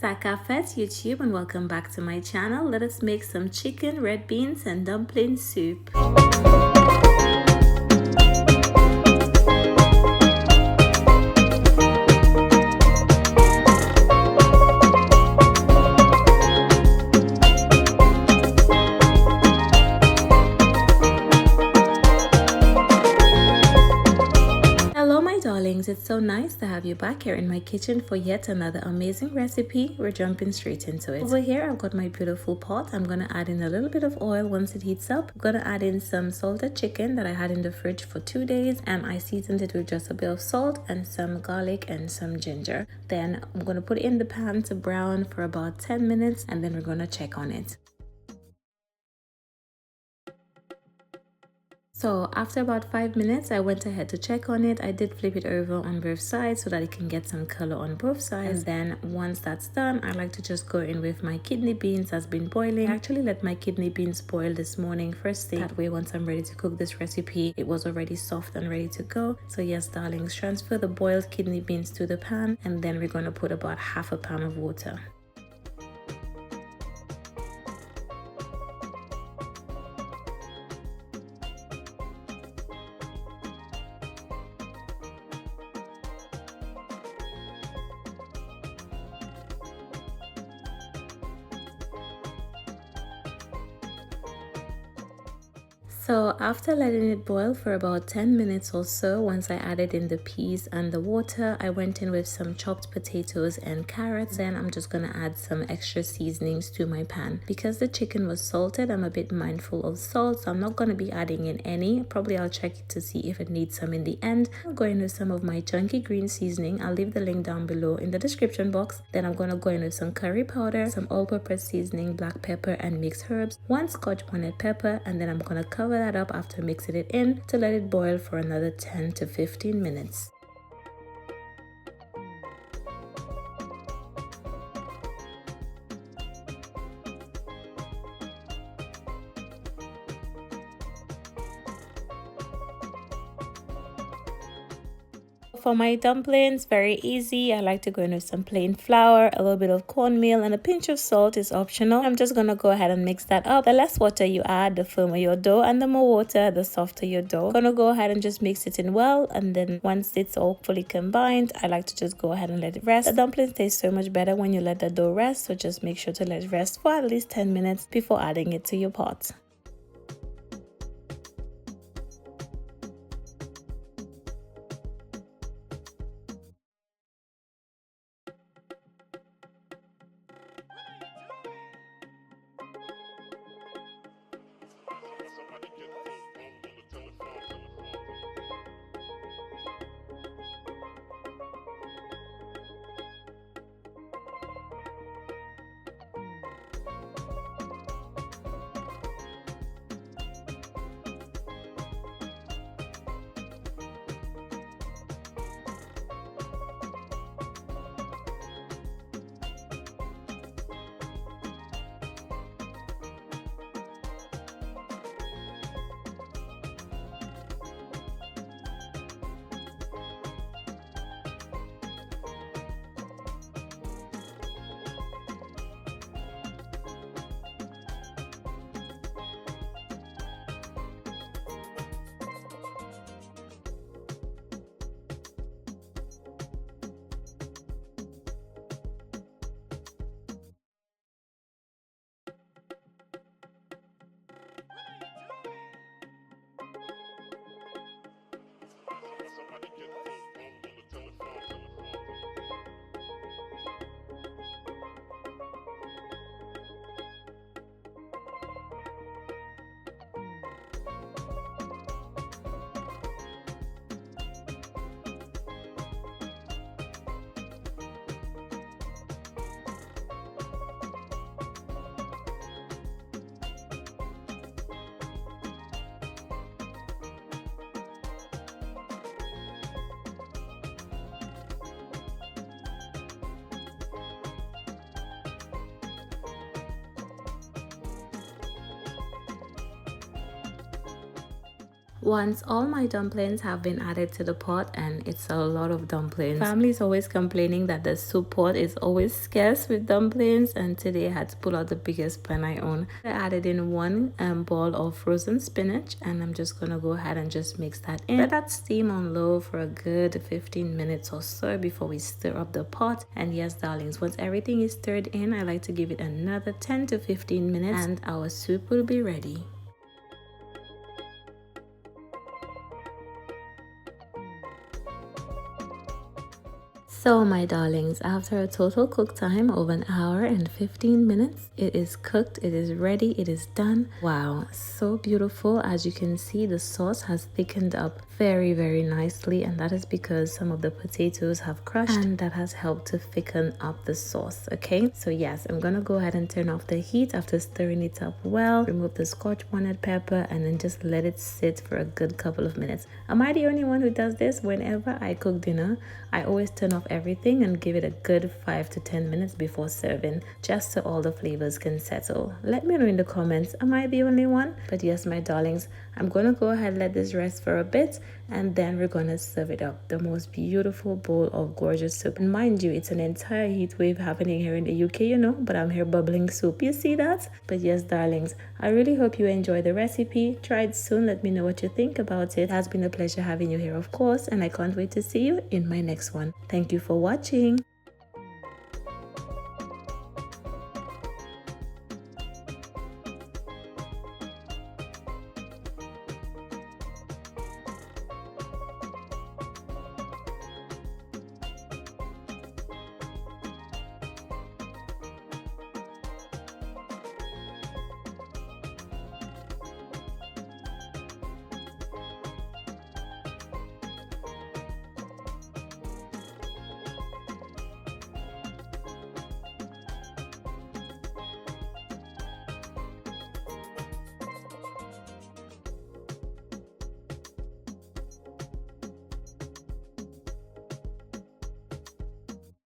Sakafet YouTube, and welcome back to my channel. Let us make some chicken, red beans and dumpling soup. It's so nice to have you back here in my kitchen for yet another amazing recipe. We're jumping straight into it. Over here I've got my beautiful pot. I'm gonna add in a little bit of oil. Once it heats up, I'm gonna add in some salted chicken that I had in the fridge for 2 days, and I seasoned it with just a bit of salt and some garlic and some ginger. Then I'm gonna put it in the pan to brown for about 10 minutes, and then we're gonna check on it. So after about 5 minutes, I went ahead to check on it. I did flip it over on both sides so that it can get some color on both sides. And then once that's done, I like to just go in with my kidney beans that's been boiling. I actually let my kidney beans boil this morning first thing. That way, once I'm ready to cook this recipe, it was already soft and ready to go. So yes, darlings, transfer the boiled kidney beans to the pan, and then we're going to put about half a pound of water. So after letting it boil for about 10 minutes or so, once I added in the peas and the water, I went in with some chopped potatoes and carrots. Then I'm just gonna add some extra seasonings to my pan. Because the chicken was salted, I'm a bit mindful of salt, so I'm not gonna be adding in any. Probably I'll check it to see if it needs some in the end. I'll go in with some of my chunky green seasoning. I'll leave the link down below in the description box. Then I'm gonna go in with some curry powder, some all-purpose seasoning, black pepper and mixed herbs, 1 Scotch bonnet pepper, and then I'm gonna cover that up after mixing it in to let it boil for another 10 to 15 minutes. For my dumplings, very easy. I like to go in with some plain flour, a little bit of cornmeal, and a pinch of salt is optional. I'm just gonna go ahead and mix that up. The less water you add, the firmer your dough, and the more water, the softer your dough. I'm gonna go ahead and just mix it in well, and then once it's all fully combined, I like to just go ahead and let it rest. The dumplings taste so much better when you let the dough rest, so just make sure to let it rest for at least 10 minutes before adding it to your pot. Once all my dumplings have been added to the pot, and it's a lot of dumplings. Family is always complaining that the soup pot is always scarce with dumplings, and today I had to pull out the biggest pan I own. I added in one ball of frozen spinach, and I'm just gonna go ahead and just mix that in. Let that steam on low for a good 15 minutes or so before we stir up the pot. And yes, darlings, once everything is stirred in, I like to give it another 10 to 15 minutes and our soup will be ready. So my darlings, after a total cook time of 1 hour and 15 minutes, it is cooked, it is ready, it is done. Wow, so beautiful. As you can see, the sauce has thickened up very nicely, and that is because some of the potatoes have crushed, and that has helped to thicken up the sauce. Okay, so yes, I'm gonna go ahead and turn off the heat after stirring it up well, remove the scotch bonnet pepper, and then just let it sit for a good couple of minutes. Am I the only one who does this? Whenever I cook dinner, I always turn off everything and give it a good 5 to 10 minutes before serving, just so all the flavors can settle. Let me know in the comments, am I the only one? But yes, my darlings, I'm gonna go ahead and let this rest for a bit, and then we're gonna serve it up. The most beautiful bowl of gorgeous soup. And mind you, it's an entire heat wave happening here in the UK, you know, but I'm here bubbling soup. You see that? But yes, darlings, I really hope you enjoy the recipe. Try it soon. Let me know what you think about it. It has been a pleasure having you here, of course, and I can't wait to see you in my next one. Thank you for watching.